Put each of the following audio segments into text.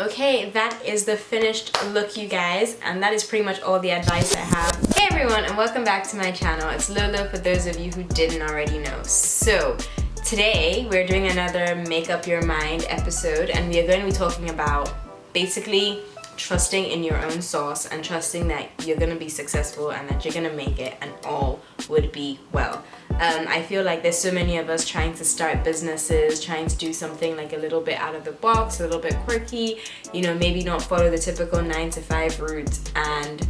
Okay, that is the finished look, you guys, and that is pretty much all the advice I have. Hey everyone, and welcome back to my channel. It's Lolo for those of you who didn't already know. So today we're doing another Make Up Your Mind episode, and we are going to be talking about basically trusting in your own sauce and trusting that you're going to be successful and that you're going to make it and all would be well. I feel like there's so many of us trying to start businesses, trying to do something like a little bit out of the box, a little bit quirky, you know, maybe not follow the typical 9-to-5 route, and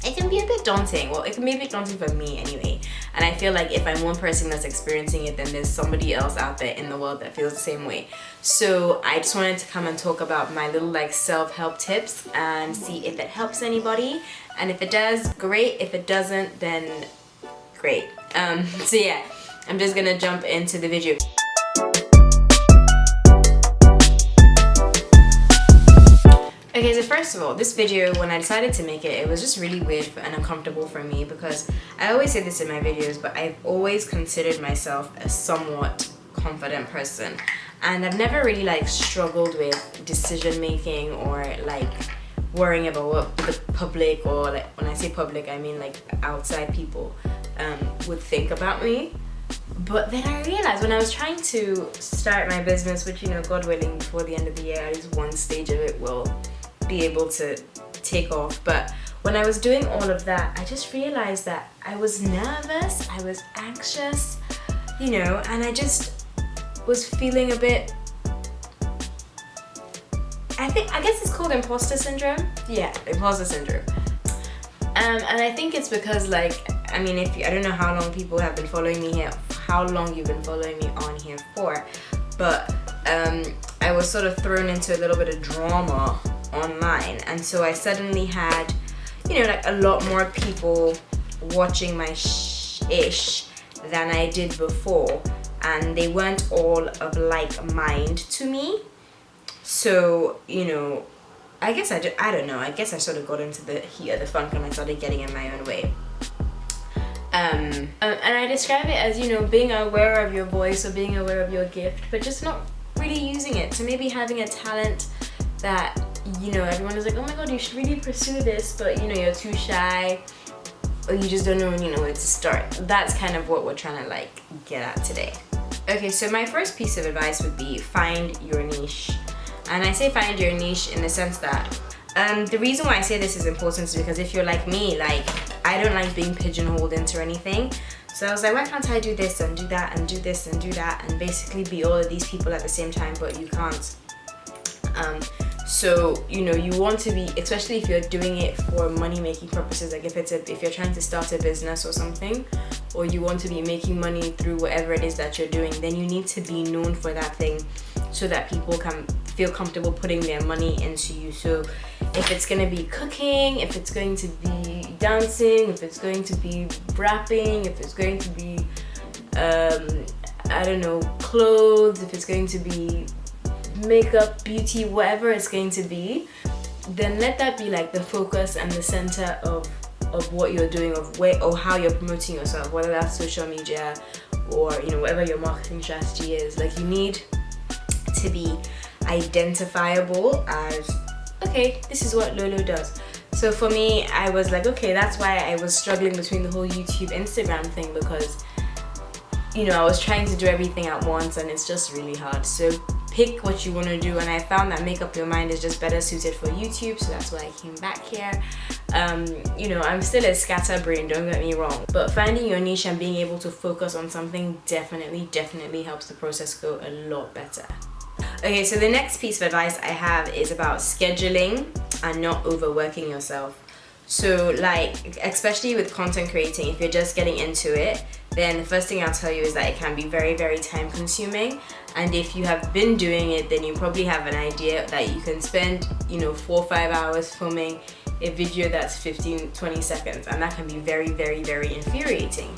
it can be a bit daunting. Well, it can be a bit daunting for me anyway. And I feel like if I'm one person that's experiencing it, then there's somebody else out there in the world that feels the same way. So I just wanted to come and talk about my little like self-help tips and see if it helps anybody. And if it does, great. If it doesn't, then great. So yeah, I'm just gonna jump into the video. Okay, so first of all, this video, when I decided to make it, it was just really weird and uncomfortable for me because I always say this in my videos, but I've always considered myself a somewhat confident person. And I've never really like struggled with decision making or like worrying about what the public, or like when I say public, I mean like outside people would think about me. But then I realized when I was trying to start my business, which, you know, God willing, before the end of the year, at least one stage of it will be able to take off. But when I was doing all of that, I just realized that I was nervous, I was anxious, you know, and I just was feeling a bit, I guess it's called Imposter Syndrome. Yeah, Imposter Syndrome. And I think it's because, like, I mean, I don't know how long people have been following me here, how long you've been following me on here for, but I was sort of thrown into a little bit of drama online, and so I suddenly had, you know, like a lot more people watching my ish than I did before, and they weren't all of like mind to me. So, you know, I guess I don't know, I guess I sort of got into the heat of the funk and I started getting in my own way. And I describe it as, you know, being aware of your voice or being aware of your gift, but just not really using it. So maybe having a talent that, you know, everyone is like, oh my god, you should really pursue this, but, you know, you're too shy or you just don't know, you know, where to start. That's kind of what we're trying to like get at today. Okay, so my first piece of advice would be find your niche. And I say find your niche in the sense that the reason why I say this is important is because if you're like me, like, I don't like being pigeonholed into anything. So I was like, why can't I do this and do that and do this and do that and basically be all of these people at the same time, but you can't. So, you know, you want to be, especially if you're doing it for money-making purposes, like if you're trying to start a business or something, or you want to be making money through whatever it is that you're doing, then you need to be known for that thing so that people can feel comfortable putting their money into you. So if it's going to be cooking, if it's going to be dancing, if it's going to be rapping, if it's going to be, I don't know, clothes, if it's going to be makeup, beauty, whatever it's going to be, then let that be like the focus and the center of what you're doing, of where or how you're promoting yourself, whether that's social media or, you know, whatever your marketing strategy is. Like, you need to be identifiable as, okay, this is what Lolo does. So for me, I was like, okay, that's why I was struggling between the whole YouTube, Instagram thing, because, you know, I was trying to do everything at once and it's just really hard. So pick what you want to do, and I found that Make Up Your Mind is just better suited for YouTube, so that's why I came back here. You know, I'm still a scatterbrain, don't get me wrong, but finding your niche and being able to focus on something definitely helps the process go a lot better. Okay, so the next piece of advice I have is about scheduling and not overworking yourself. So like, especially with content creating, if you're just getting into it, then the first thing I'll tell you is that it can be very time consuming. And if you have been doing it, then you probably have an idea that you can spend, you know, 4 or 5 hours filming a video that's 15-20 seconds, and that can be very infuriating.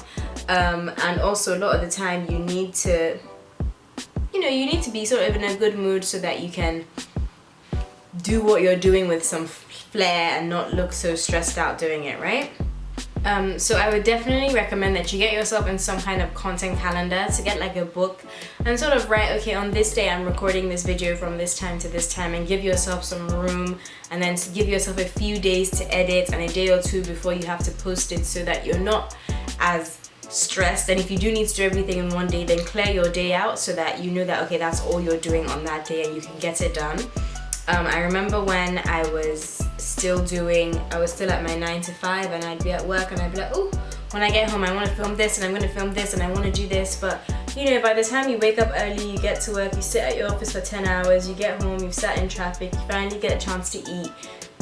And also a lot of the time you need to, you know, you need to be sort of in a good mood so that you can do what you're doing with some flair and not look so stressed out doing it, right? So I would definitely recommend that you get yourself in some kind of content calendar, to get like a book and sort of write, okay, on this day I'm recording this video from this time to this time, and give yourself some room, and then give yourself a few days to edit and a day or two before you have to post it, so that you're not as stressed. And if you do need to do everything in one day, then clear your day out so that you know that, okay, that's all you're doing on that day and you can get it done. I remember when I was still at my 9 to 5, and I'd be at work and I'd be like, oh, when I get home I want to film this and I'm going to film this and I want to do this. But you know, by the time you wake up early, you get to work, you sit at your office for 10 hours, you get home, you've sat in traffic, you finally get a chance to eat,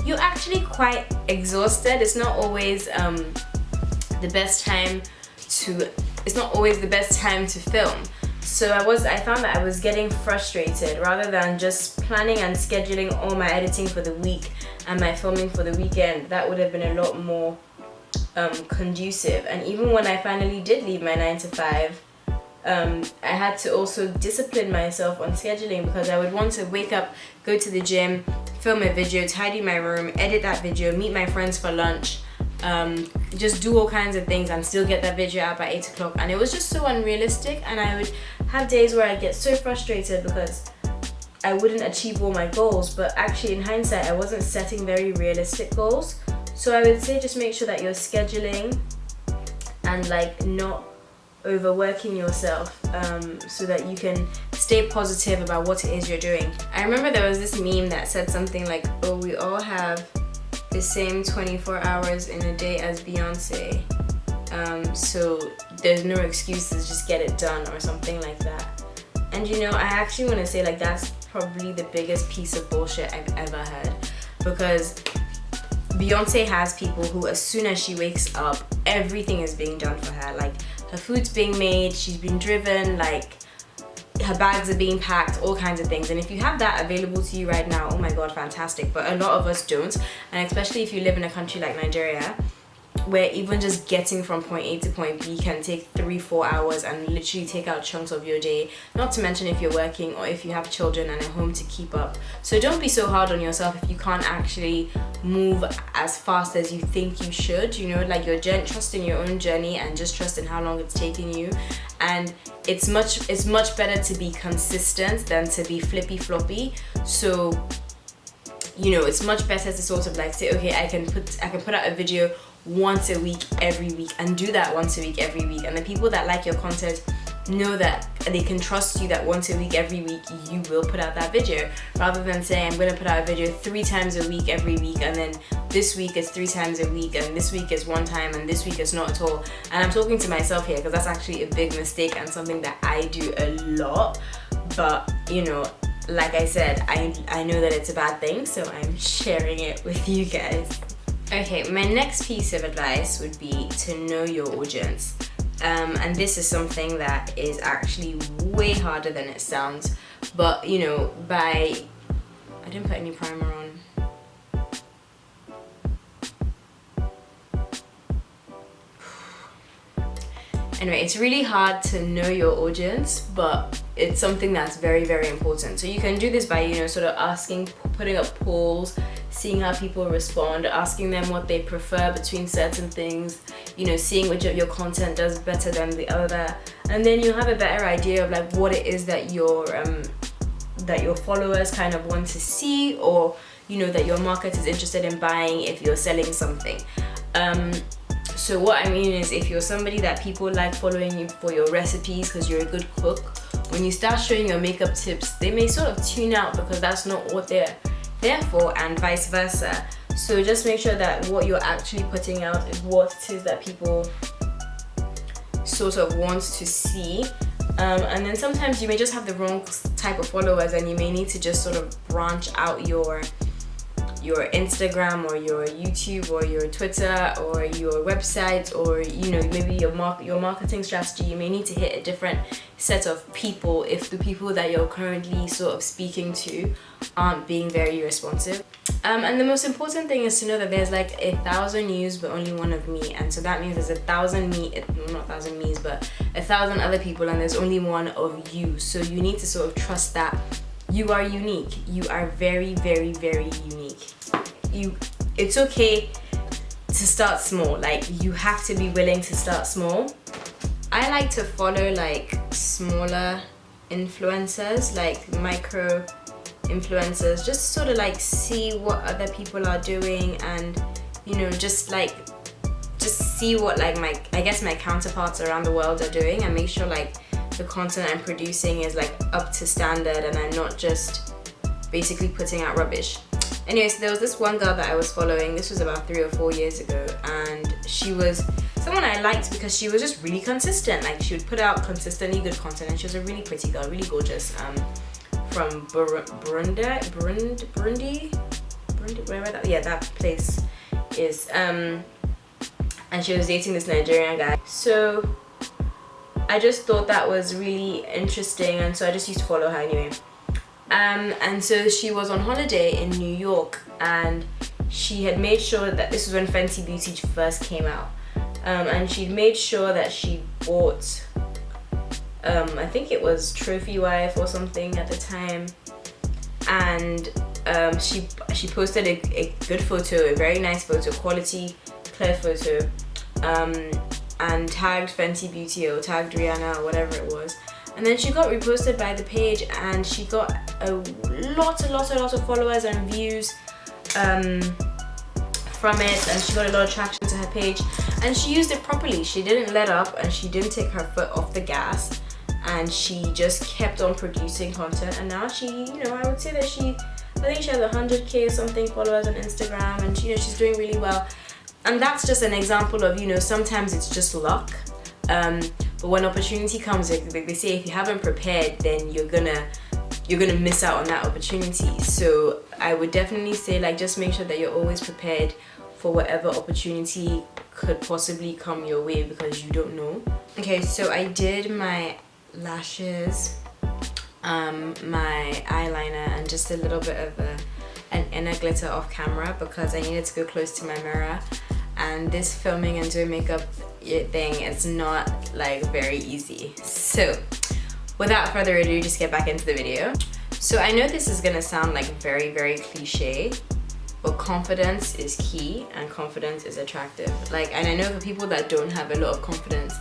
you're actually quite exhausted. It's not always the best time to film. So I found that I was getting frustrated. Rather than just planning and scheduling all my editing for the week and my filming for the weekend, that would have been a lot more conducive. And even when I finally did leave my 9 to 5, I had to also discipline myself on scheduling, because I would want to wake up, go to the gym, film a video, tidy my room, edit that video, meet my friends for lunch, just do all kinds of things and still get that video out by 8 o'clock. And it was just so unrealistic, and I would have days where I get so frustrated because I wouldn't achieve all my goals. But actually, in hindsight, I wasn't setting very realistic goals. So I would say just make sure that you're scheduling and like not overworking yourself, so that you can stay positive about what it is you're doing. I remember there was this meme that said something like, oh, we all have the same 24 hours in a day as Beyonce, so there's no excuses, just get it done, or something like that. And you know, I actually want to say, like, that's probably the biggest piece of bullshit I've ever heard, because Beyonce has people who, as soon as she wakes up, everything is being done for her. Like, her food's being made, she's been driven, like her bags are being packed, all kinds of things. And if you have that available to you right now, oh my god, fantastic. But a lot of us don't, and especially if you live in a country like Nigeria, where even just getting from point A to point B can take 3-4 hours and literally take out chunks of your day, not to mention if you're working or if you have children and a home to keep up. So don't be so hard on yourself if you can't actually move as fast as you think you should. You know, like, trust in your own journey, and just trust in how long it's taking you. And it's much better to be consistent than to be flippy floppy. So, you know, it's much better to sort of like say, okay, I can put out a video once a week every week, and do that once a week every week. And the people that like your content know that they can trust you, that once a week every week you will put out that video, rather than saying I'm going to put out a video 3 times a week every week, and then this week is 3 times a week, and this week is 1 time, and this week is not at all. And I'm talking to myself here because that's actually a big mistake and something that I do a lot. But you know, like I said, I know that it's a bad thing, so I'm sharing it with you guys. Okay, my next piece of advice would be to know your audience. And this is something that is actually way harder than it sounds. But you know, I didn't put any primer on. Anyway, it's really hard to know your audience, but it's something that's very, very important. So you can do this by, you know, sort of putting up polls, seeing how people respond, asking them what they prefer between certain things, you know, seeing which of your content does better than the other, and then you'll have a better idea of like what it is that your followers kind of want to see, or you know, that your market is interested in buying if you're selling something. So what I mean is, if you're somebody that people like following you for your recipes because you're a good cook, when you start showing your makeup tips, they may sort of tune out because that's not what they're there for, and vice versa. So just make sure that what you're actually putting out is what it is that people sort of want to see. And then sometimes you may just have the wrong type of followers, and you may need to just sort of branch out your Instagram or your YouTube or your Twitter or your website, or you know, maybe your marketing strategy. You may need to hit a different set of people if the people that you're currently sort of speaking to aren't being very responsive. And the most important thing is to know that there's like 1,000 yous but only one of me, and so that means there's 1,000 me's, but 1,000 other people, and there's only one of you. So you need to sort of trust that you are unique. You are very, very, very unique. It's okay to start small. Like, you have to be willing to start small. I like to follow like smaller influencers, like micro influencers, just sort of like see what other people are doing, and you know, just see what like my counterparts around the world are doing, and make sure like the content I'm producing is like up to standard and I'm not just basically putting out rubbish. Anyways, there was this one girl that I was following. This was about 3 or 4 years ago, and she was someone I liked because she was just really consistent. Like, she would put out consistently good content, and she was a really pretty girl, really gorgeous, from Burundi, wherever that place is. And she was dating this Nigerian guy. So I just thought that was really interesting, and so I just used to follow her anyway. And so she was on holiday in New York, and she had made sure that this was when Fenty Beauty first came out, and she'd made sure that she bought I think it was Trophy Wife or something at the time, and she posted a good photo, a very nice photo, quality, clear photo, and tagged Fenty Beauty or tagged Rihanna or whatever it was. And then she got reposted by the page, and she got a lot of followers and views from it, and she got a lot of traction to her page, and she used it properly. She didn't let up, and she didn't take her foot off the gas, and she just kept on producing content. And now she, you know, I would say that I think she has 100k or something followers on Instagram, and you know, she's doing really well. And that's just an example of, you know, sometimes it's just luck. But when opportunity comes, like they say, if you haven't prepared, then you're gonna miss out on that opportunity. So I would definitely say, like, just make sure that you're always prepared for whatever opportunity could possibly come your way, because you don't know. Okay, so I did my lashes, my eyeliner, and just a little bit of an inner glitter off camera because I needed to go close to my mirror. And this filming and doing makeup thing, it's not like very easy. So without further ado, just get back into the video. So I know this is gonna sound like very cliche, but confidence is key, and confidence is attractive. Like, and I know for people that don't have a lot of confidence,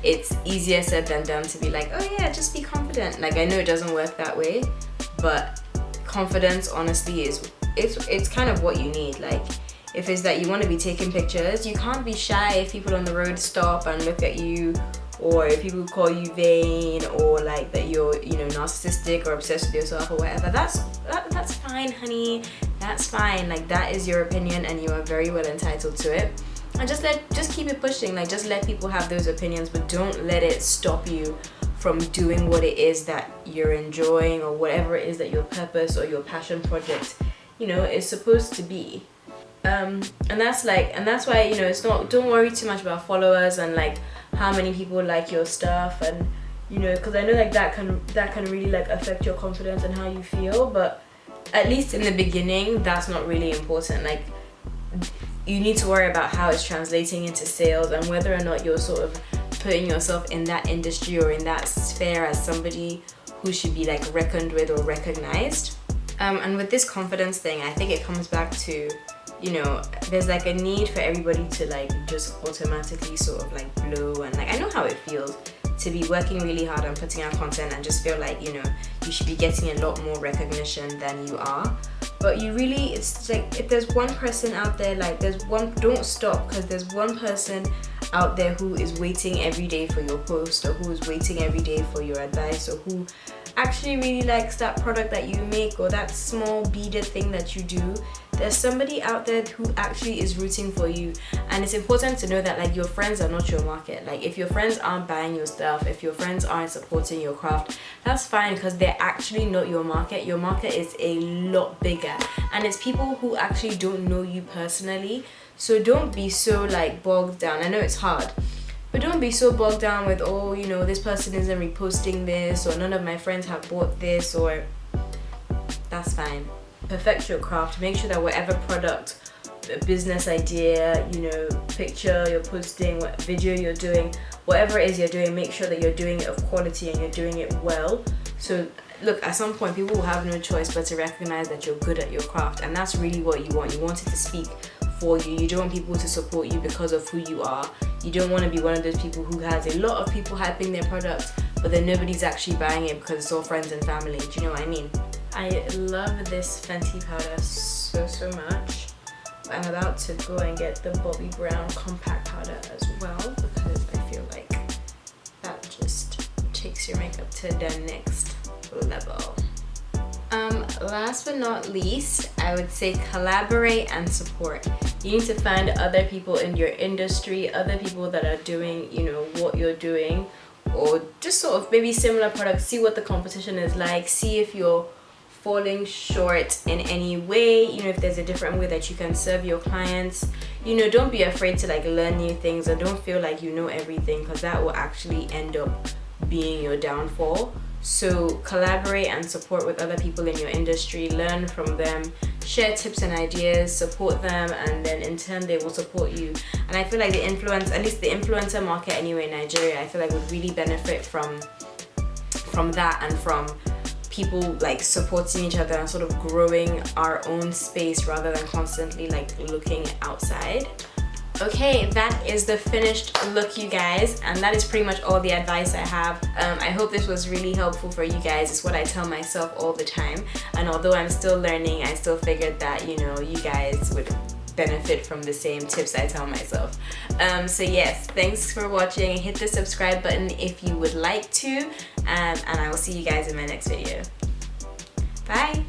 it's easier said than done to be like, oh yeah, just be confident. Like, I know it doesn't work that way, but confidence honestly is it's kind of what you need. Like, if it's that you want to be taking pictures, you can't be shy if people on the road stop and look at you, or if people call you vain, or like that you're, you know, narcissistic or obsessed with yourself or whatever. That's fine, honey. That's fine. Like, that is your opinion, and you are very well entitled to it. And just keep it pushing. Like, just let people have those opinions, but don't let it stop you from doing what it is that you're enjoying, or whatever it is that your purpose or your passion project, you know, is supposed to be. And that's why, you know, it's not, don't worry too much about followers and like how many people like your stuff, and you know, because I know like that can really like affect your confidence and how you feel. But at least in the beginning, that's not really important. Like, you need to worry about how it's translating into sales, and whether or not you're sort of putting yourself in that industry or in that sphere as somebody who should be like reckoned with or recognized. And with this confidence thing, I think it comes back to, you know, there's like a need for everybody to like just automatically sort of like blow, and like, I know how it feels to be working really hard and putting out content and just feel like, you know, you should be getting a lot more recognition than you are. But you really, it's like, if there's one person out there, like don't stop, because there's one person out there who is waiting every day for your post, or who is waiting every day for your advice, or who actually really likes that product that you make, or that small beaded thing that you do. There's somebody out there who actually is rooting for you. And it's important to know that like your friends are not your market. Like, if your friends aren't buying your stuff, if your friends aren't supporting your craft, that's fine, because they're actually not your market. Your market is a lot bigger, and it's people who actually don't know you personally. So don't be so like bogged down. I know it's hard, but don't be so bogged down with, oh, you know, this person isn't reposting this, or none of my friends have bought this, or that's fine. Perfect your craft. Make sure that whatever product, business idea, you know, picture you're posting, what video you're doing, whatever it is you're doing, make sure that you're doing it of quality and you're doing it well. So look, at some point people will have no choice but to recognize that you're good at your craft, and that's really what you want. You want it to speak for you. You don't want people to support you because of who you are. You don't want to be one of those people who has a lot of people hyping their product, but then nobody's actually buying it because it's all friends and family. Do you know what I mean? I love this Fenty powder so much. I'm about to go and get the Bobbi Brown compact powder as well, because I feel like that just takes your makeup to the next level. Last but not least, I would say collaborate and support. You need to find other people in your industry, other people that are doing, you know, what you're doing, or just sort of maybe similar products. See what the competition is like, see if you're falling short in any way, you know, if there's a different way that you can serve your clients. You know, don't be afraid to like learn new things, and don't feel like you know everything, because that will actually end up being your downfall. So collaborate and support with other people in your industry, learn from them, share tips and ideas, support them, and then in turn they will support you. And I feel like the influencer market anyway in Nigeria, I feel like would really benefit from that, and from people like supporting each other and sort of growing our own space rather than constantly like looking outside. Okay, that is the finished look, you guys, and that is pretty much all the advice I have. I hope this was really helpful for you guys. It's what I tell myself all the time, and although I'm still learning, I still figured that, you know, you guys would benefit from the same tips I tell myself. So yes, thanks for watching. Hit the subscribe button if you would like to, and I will see you guys in my next video. Bye!